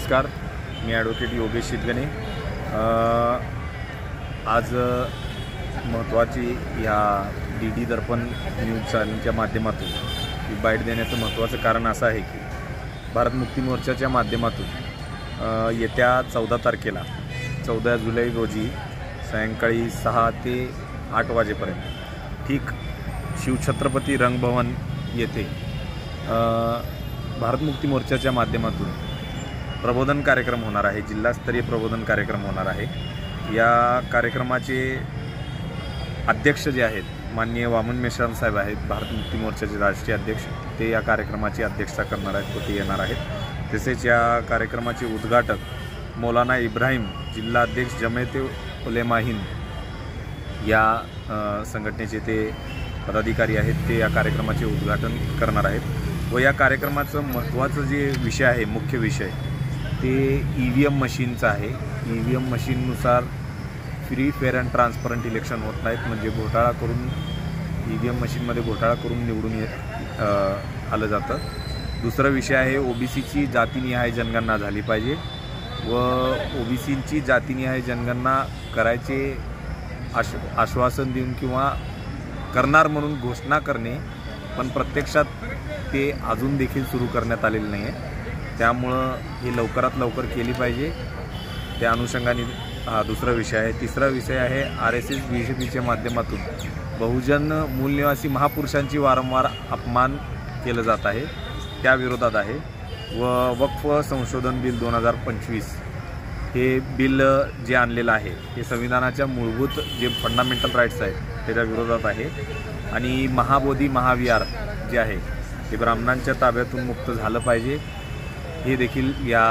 नमस्कार, मी ॲडव्होकेट योगेश शिदगणे। आज महत्त्वाची या डी दर्पण न्यूज चॅनलच्या माध्यमातून बाईट देण्याचं महत्त्वाचं कारण असं आहे की भारत मुक्ती मोर्चाच्या माध्यमातून येत्या 14 तारखेला 14 जुलै रोजी सायंकाळी 6 ते 8 वाजेपर्यंत ठीक शिवछत्रपती रंगभवन येथे भारत मुक्ती मोर्चाच्या माध्यमातून प्रबोधन कार्यक्रम होणार आहे। जिल्हास्तरीय प्रबोधन कार्यक्रम होणार आहे। या कार्यक्रमाचे अध्यक्ष जे आहेत माननीय वामन मेश्राम साहेब आहेत, भारत मुक्ती मोर्चाचे राष्ट्रीय अध्यक्ष, ते या कार्यक्रमाची अध्यक्षता करणार आहेत, ते येणार आहेत। तसेच या कार्यक्रमाचे उद्घाटक मौलाना इब्राहिम, जिल्हा अध्यक्ष जमायत उलेमा हिंद या संघटनेचे ते पदाधिकारी आहेत, ते या कार्यक्रमाचे उद्घाटन करणार आहेत। व या कार्यक्रमाचं महत्त्वाचं जे विषय आहे, मुख्य विषय, ते EVM मशीनचं आहे। EVM मशीननुसार free, fair and transparent election होत नाहीत, म्हणजे घोटाळा करून EVM मशीनमध्ये घोटाळा करून निवडून आलं जातं। दुसरा विषय आहे OBCची जातीनिहाय जनगणना झाली पाहिजे व OBCची जातीनिहाय जनगणना करायचे आश्वासन देऊन किंवा करणार म्हणून घोषणा करणे, पण प्रत्यक्षात ते अजून देखील सुरू करण्यात आलेले नाही आहे। त्यामुळं ही लवकरात लवकर केली पाहिजे। त्या अनुषंगाने हा दुसरा विषय आहे। तिसरा विषय आहे RSS BJPच्या माध्यमातून बहुजन मूलनिवासी महापुरुषांची वारंवार अपमान केलं जात आहे, त्या विरोधात आहे। व वक्फ संशोधन बिल 2025 हे बिल जे आणलेलं आहे हे संविधानाच्या मूलभूत जे फंडामेंटल राईट्स आहेत त्याच्या विरोधात आहे। आणि महाबोधी महाविहार जे आहे ते ब्राह्मणांच्या ताब्यातून मुक्त झालं पाहिजे, हे देखील या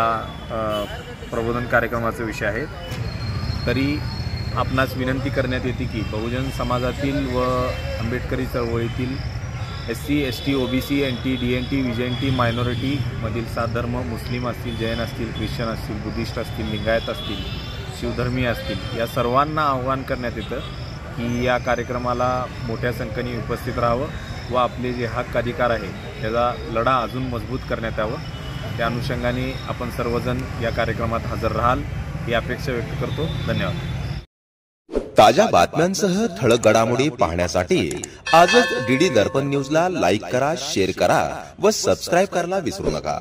प्रबोधन कार्यक्रमाचा विषय आहे। तरी आपणास विनंती करण्यात येते की बहुजन समाजातील व आंबेडकरी चळवळीतील SC, ST, OBC, NT, DNT, VJNT मायनॉरिटीमधील 7 धर्म, मुस्लिम असतील, जैन असतील, ख्रिश्चन असतील, बुद्धिस्ट असतील, लिंगायत असतील, शिवधर्मीय असतील, या सर्वांना आव्हान करण्यात येतं की या कार्यक्रमाला मोठ्या संख्येने उपस्थित राहावं व आपले जे हक्क अधिकार आहे त्याचा लढा अजून मजबूत करण्यात यावं। त्या अनुषंगाने आपण सर्वजण या कार्यक्रमात हजर राहाल ही अपेक्षा व्यक्त करतो। धन्यवाद। ताज्या बातम्यांसह ठळक घडामोडी पाहण्यासाठी आजच DD दर्पण न्यूजला लाईक करा, शेअर करा व सबस्क्राईब करायला विसरू नका।